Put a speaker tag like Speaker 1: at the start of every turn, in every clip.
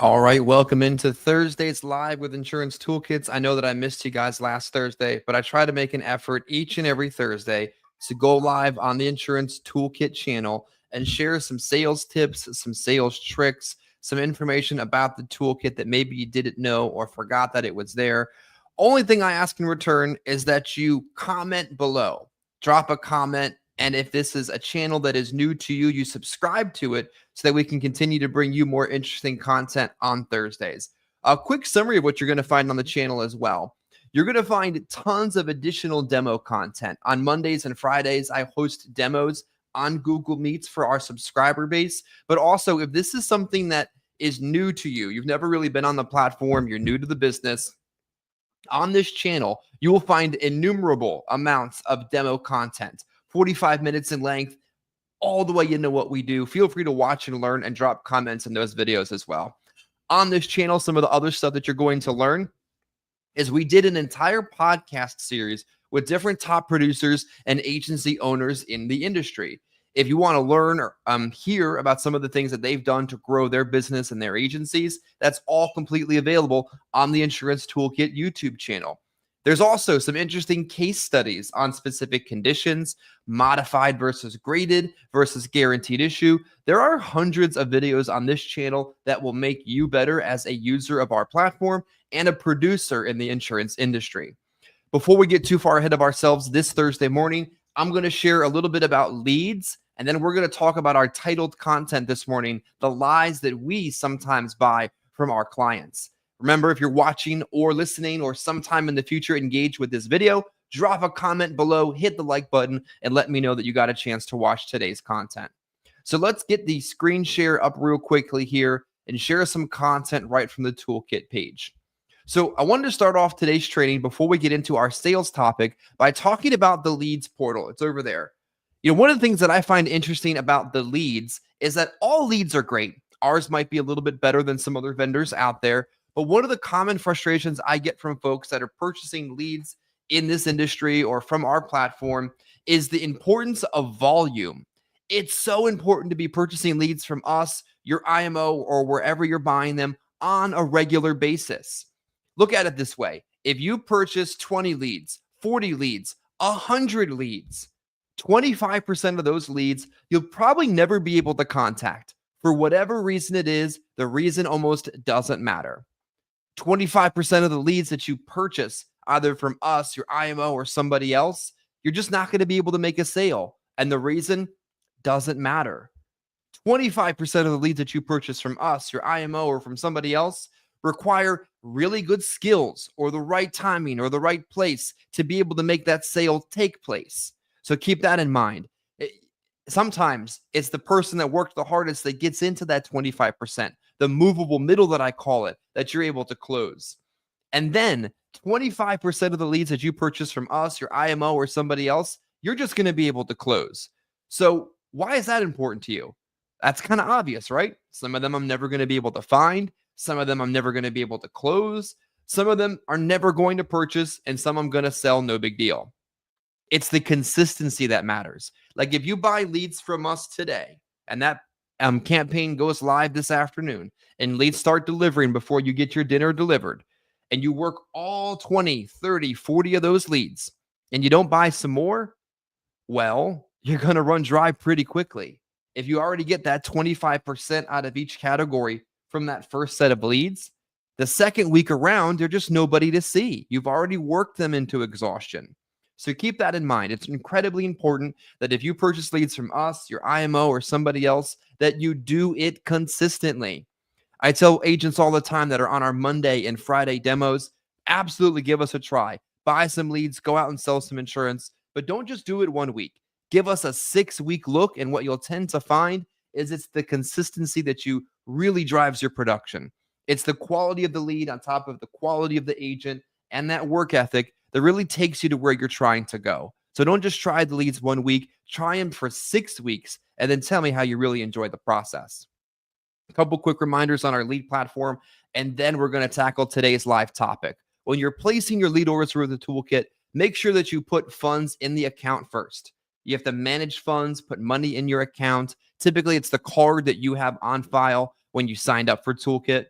Speaker 1: All right, welcome into Thursdays Live with Insurance Toolkits. I know that I missed you guys last Thursday, but I try to make an effort each and every Thursday to go live on the Insurance Toolkit channel and share some sales tips, some sales tricks, some information about the toolkit that maybe you didn't know or forgot that it was there. Only thing I ask in return is that you comment below, drop a comment, and if this is a channel that is new to you, you subscribe to it so that we can continue to bring you more interesting content on Thursdays. A quick summary of what you're going to find on the channel as well. You're going to find tons of additional demo content. On Mondays and Fridays, I host demos on Google Meets for our subscriber base. But also, if this is something that is new to you, you've never really been on the platform, you're new to the business, on this channel, you will find innumerable amounts of demo content, 45 minutes in length, all the way into what we do. Feel free to watch and learn and drop comments in those videos as well. On this channel, some of the other stuff that you're going to learn is we did an entire podcast series with different top producers and agency owners in the industry. If you want to learn or hear about some of the things that they've done to grow their business and their agencies, that's all completely available on the Insurance Toolkit YouTube channel. There's also some interesting case studies on specific conditions, modified versus graded versus guaranteed issue. There are hundreds of videos on this channel that will make you better as a user of our platform and a producer in the insurance industry. Before we get too far ahead of ourselves this Thursday morning, I'm going to share a little bit about leads, and then we're going to talk about our titled content this morning, the lies that we sometimes buy from our clients. Remember, if you're watching or listening or sometime in the future engage with this video, drop a comment below, hit the like button, and let me know that you got a chance to watch today's content. So let's get the screen share up real quickly here and share some content right from the toolkit page. So I wanted to start off today's training before we get into our sales topic by talking about the leads portal. It's over there. One of the things that I find interesting about the leads is that all leads are great. Ours might be a little bit better than some other vendors out there. But one of the common frustrations I get from folks that are purchasing leads in this industry or from our platform is the importance of volume. It's so important to be purchasing leads from us, your IMO, or wherever you're buying them on a regular basis. Look at it this way. If you purchase 20 leads, 40 leads, 100 leads, 25% of those leads, you'll probably never be able to contact. For whatever reason it is, the reason almost doesn't matter. 25% of the leads that you purchase, either from us, your IMO, or somebody else, you're just not going to be able to make a sale. And the reason doesn't matter. 25% of the leads that you purchase from us, your IMO, or from somebody else require really good skills or the right timing or the right place to be able to make that sale take place. So keep that in mind. Sometimes it's the person that worked the hardest that gets into that 25%, the movable middle that I call it, that you're able to close. And then 25% of the leads that you purchase from us, your IMO, or somebody else, you're just going to be able to close. So why is that important to you? That's kind of obvious, right? Some of them I'm never going to be able to find. Some of them I'm never going to be able to close. Some of them are never going to purchase, and some I'm going to sell, no big deal. It's the consistency that matters. Like if you buy leads from us today and that campaign goes live this afternoon and leads start delivering before you get your dinner delivered, and you work all 20, 30, 40 of those leads and you don't buy some more, well, you're going to run dry pretty quickly. If you already get that 25% out of each category from that first set of leads, the second week around, they're just nobody to see. You've already worked them into exhaustion. So keep that in mind. It's incredibly important that if you purchase leads from us, your IMO, or somebody else, that you do it consistently. I tell agents all the time that are on our Monday and Friday demos, absolutely give us a try. Buy some leads, go out and sell some insurance, but don't just do it 1 week. Give us a 6-week look, and what you'll tend to find is it's the consistency that you really drives your production. It's the quality of the lead on top of the quality of the agent and that work ethic that really takes you to where you're trying to go. So don't just try the leads 1 week, try them for 6 weeks, and then tell me how you really enjoy the process. A couple quick reminders on our lead platform, and then we're going to tackle today's live topic. When you're placing your lead orders through the toolkit, make sure that you put funds in the account first. You have to manage funds, put money in your account. Typically, it's the card that you have on file when you signed up for Toolkit.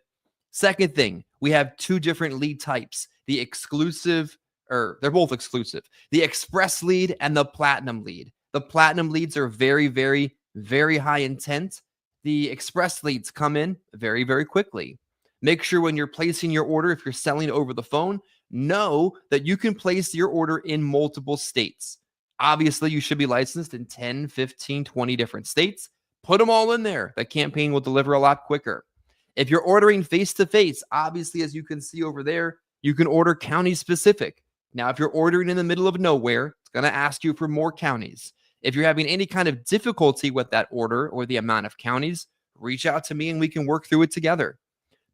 Speaker 1: Second thing, we have two different lead types, the exclusive, or they're both exclusive, the express lead and the platinum lead. The platinum leads are very, very, very high intent. The express leads come in very, very quickly. Make sure when you're placing your order, if you're selling over the phone, know that you can place your order in multiple states. Obviously, you should be licensed in 10, 15, 20 different states. Put them all in there. The campaign will deliver a lot quicker. If you're ordering face to face, obviously, as you can see over there, you can order county specific. Now, if you're ordering in the middle of nowhere, it's going to ask you for more counties. If you're having any kind of difficulty with that order or the amount of counties, reach out to me and we can work through it together.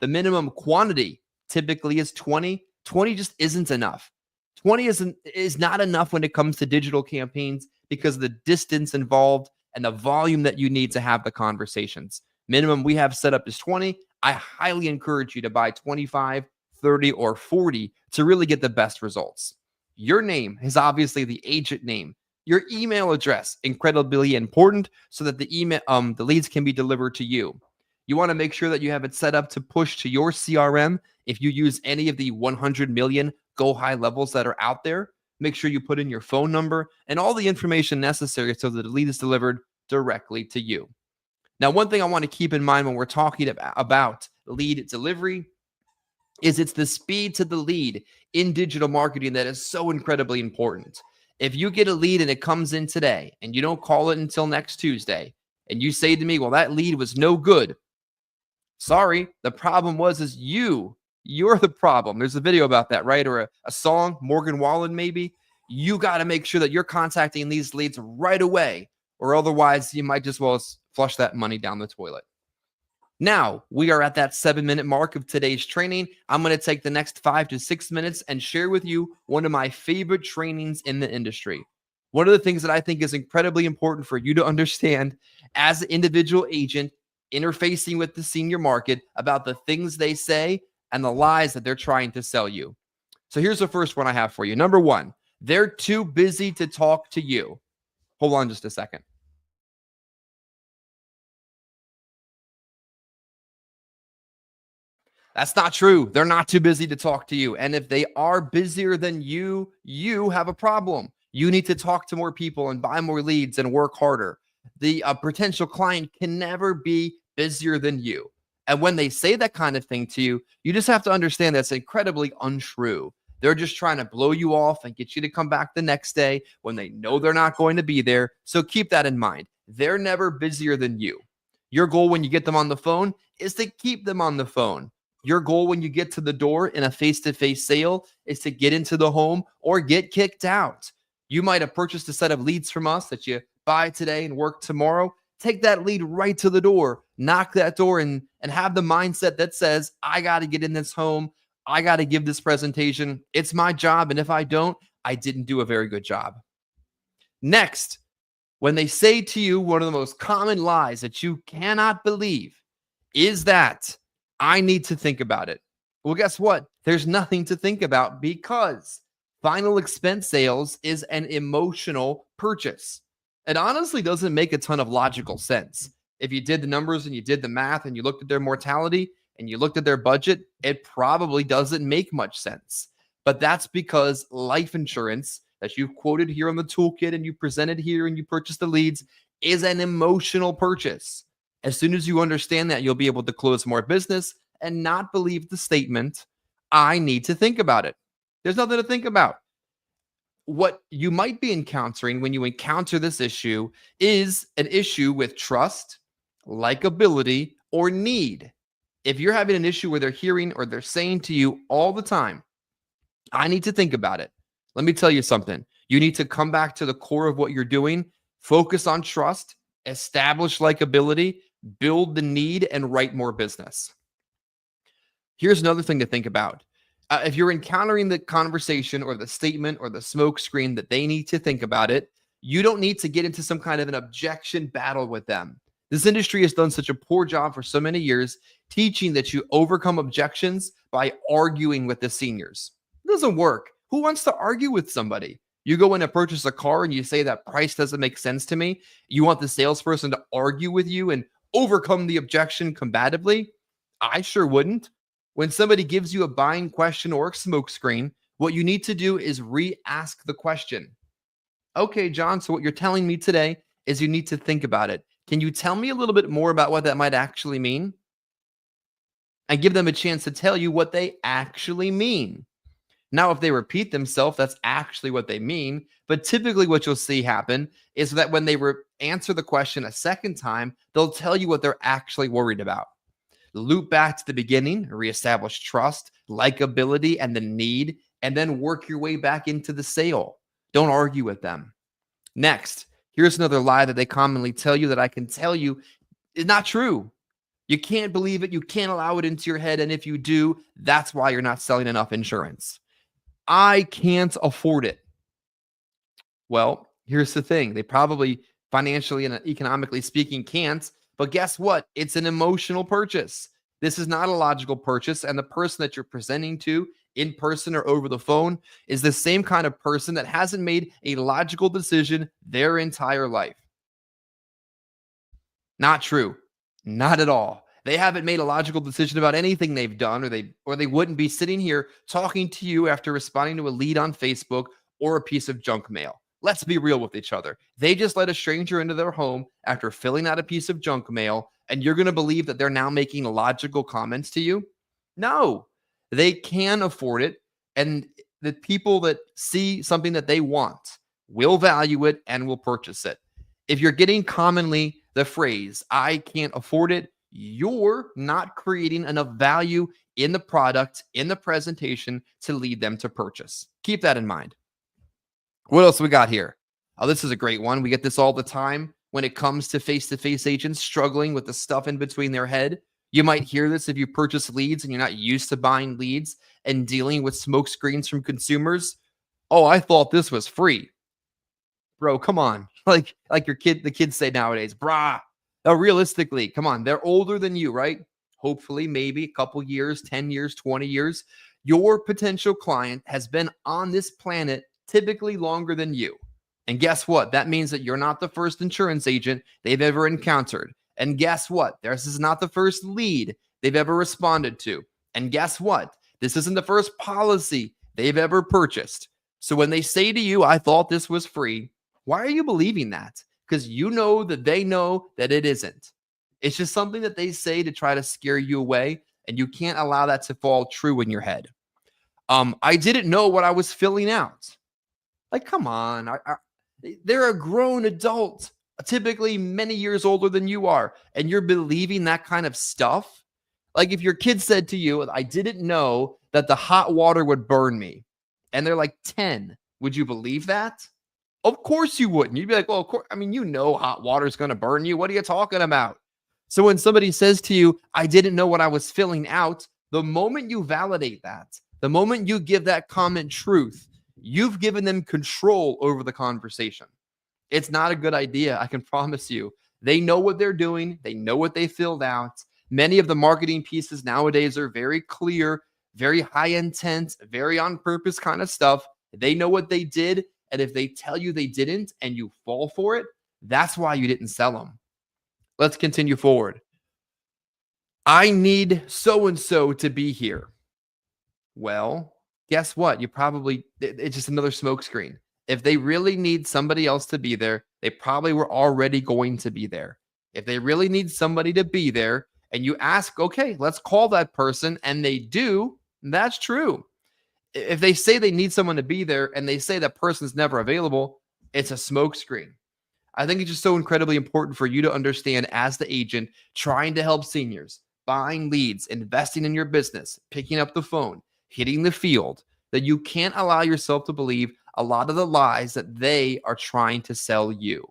Speaker 1: The minimum quantity typically is 20. 20 just isn't enough. 20 is not enough when it comes to digital campaigns because of the distance involved and the volume that you need to have the conversations. Minimum we have set up is 20. I highly encourage you to buy 25, 30, or 40 to really get the best results. Your name is obviously the agent name. Your email address, incredibly important so that the leads can be delivered to you. You want to make sure that you have it set up to push to your CRM. If you use any of the 100 million go high levels that are out there, make sure you put in your phone number and all the information necessary so that the lead is delivered directly to you. Now, one thing I want to keep in mind when we're talking about lead delivery is it's the speed to the lead in digital marketing that is so incredibly important. If you get a lead and it comes in today and you don't call it until next Tuesday and you say to me, well, that lead was no good. Sorry, the problem is you're the problem. There's a video about that, right? Or a song, Morgan Wallen maybe. You got to make sure that you're contacting these leads right away, or otherwise you might just well flush that money down the toilet. Now, we are at that 7-minute mark of today's training. I'm going to take the next 5 to 6 minutes and share with you one of my favorite trainings in the industry. One of the things that I think is incredibly important for you to understand as an individual agent interfacing with the senior market about the things they say and the lies that they're trying to sell you. So here's the first one I have for you. Number one, they're too busy to talk to you. Hold on just a second. That's not true. They're not too busy to talk to you. And if they are busier than you, you have a problem. You need to talk to more people and buy more leads and work harder. The potential client can never be busier than you. And when they say that kind of thing to you, you just have to understand that's incredibly untrue. They're just trying to blow you off and get you to come back the next day when they know they're not going to be there. So keep that in mind. They're never busier than you. Your goal when you get them on the phone is to keep them on the phone. Your goal when you get to the door in a face-to-face sale is to get into the home or get kicked out. You might have purchased a set of leads from us that you buy today and work tomorrow. Take that lead right to the door, knock that door and have the mindset that says, I got to get in this home. I got to give this presentation. It's my job. And if I don't, I didn't do a very good job. Next, when they say to you, one of the most common lies that you cannot believe is that I need to think about it. Well, guess what? There's nothing to think about because final expense sales is an emotional purchase. It honestly doesn't make a ton of logical sense. If you did the numbers and you did the math and you looked at their mortality and you looked at their budget, it probably doesn't make much sense. But that's because life insurance that you quoted here on the toolkit and you presented here and you purchased the leads is an emotional purchase. As soon as you understand that, you'll be able to close more business and not believe the statement, I need to think about it. There's nothing to think about. What you might be encountering when you encounter this issue is an issue with trust, likability, or need. If you're having an issue where they're hearing or they're saying to you all the time, I need to think about it. Let me tell you something. You need to come back to the core of what you're doing, focus on trust, establish likability, build the need, and write more business. Here's another thing to think about. If you're encountering the conversation or the statement or the smoke screen that they need to think about it, you don't need to get into some kind of an objection battle with them. This industry has done such a poor job for so many years teaching that you overcome objections by arguing with the seniors. It doesn't work. Who wants to argue with somebody? You go in and purchase a car and you say that price doesn't make sense to me. You want the salesperson to argue with you and overcome the objection combatively? I sure wouldn't. When somebody gives you a buying question or a smokescreen, what you need to do is re-ask the question. Okay, John, so what you're telling me today is you need to think about it. Can you tell me a little bit more about what that might actually mean? And give them a chance to tell you what they actually mean. Now, if they repeat themselves, that's actually what they mean. But typically, what you'll see happen is that when they answer the question a second time, they'll tell you what they're actually worried about. Loop back to the beginning, reestablish trust, likability, and the need, and then work your way back into the sale. Don't argue with them. Next, here's another lie that they commonly tell you that I can tell you is not true. You can't believe it. You can't allow it into your head. And if you do, that's why you're not selling enough insurance. I can't afford it. Well, here's the thing. They probably financially and economically speaking can't, but guess what? It's an emotional purchase. This is not a logical purchase. And the person that you're presenting to in person or over the phone is the same kind of person that hasn't made a logical decision their entire life. Not true. Not at all. They haven't made a logical decision about anything they've done, or they wouldn't be sitting here talking to you after responding to a lead on Facebook or a piece of junk mail. Let's be real with each other. They just let a stranger into their home after filling out a piece of junk mail, and you're going to believe that they're now making logical comments to you? No, they can afford it. And the people that see something that they want will value it and will purchase it. If you're getting commonly the phrase, I can't afford it, you're not creating enough value in the product, in the presentation to lead them to purchase. Keep that in mind. What else we got here? Oh, this is a great one. We get this all the time when it comes to face-to-face agents struggling with the stuff in between their head. You might hear this if you purchase leads and you're not used to buying leads and dealing with smoke screens from consumers. Oh, I thought this was free. Bro, come on. Like the kids say nowadays, brah. Now, realistically, come on. They're older than you, right? Hopefully, maybe a couple years, 10 years, 20 years. Your potential client has been on this planet typically longer than you. And guess what? That means that you're not the first insurance agent they've ever encountered. And guess what? This is not the first lead they've ever responded to. And guess what? This isn't the first policy they've ever purchased. So when they say to you, I thought this was free, why are you believing that? Because you know that they know that it isn't. It's just something that they say to try to scare you away, and you can't allow that to fall true in your head. I didn't know what I was filling out. Like, come on. They're a grown adult, typically many years older than you are, and you're believing that kind of stuff? Like if your kid said to you, I didn't know that the hot water would burn me, and they're like 10, would you believe that? Of course you wouldn't. You'd be like, well, of course. I mean, you know hot water is going to burn you. What are you talking about? So when somebody says to you, I didn't know what I was filling out, the moment you validate that, the moment you give that comment truth, you've given them control over the conversation. It's not a good idea. I can promise you. They know what they're doing. They know what they filled out. Many of the marketing pieces nowadays are very clear, very high intent, very on purpose kind of stuff. They know what they did. And if they tell you they didn't and you fall for it, that's why you didn't sell them. Let's continue forward. I need so-and-so to be here. Well, guess what? It's just another smokescreen. If they really need somebody else to be there, they probably were already going to be there. If they really need somebody to be there and you ask, okay, let's call that person, and they do, that's true. If they say they need someone to be there and they say that person's never available, it's a smokescreen. I think it's just so incredibly important for you to understand as the agent trying to help seniors, buying leads, investing in your business, picking up the phone, hitting the field, that you can't allow yourself to believe a lot of the lies that they are trying to sell you.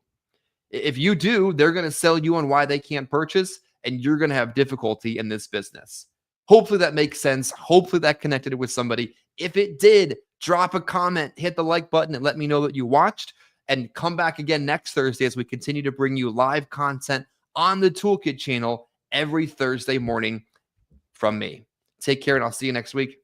Speaker 1: If you do, they're going to sell you on why they can't purchase, and you're going to have difficulty in this business. Hopefully that makes sense. Hopefully that connected with somebody. If it did, drop a comment, hit the like button, and let me know that you watched. And come back again next Thursday as we continue to bring you live content on the Toolkit channel every Thursday morning from me. Take care, and I'll see you next week.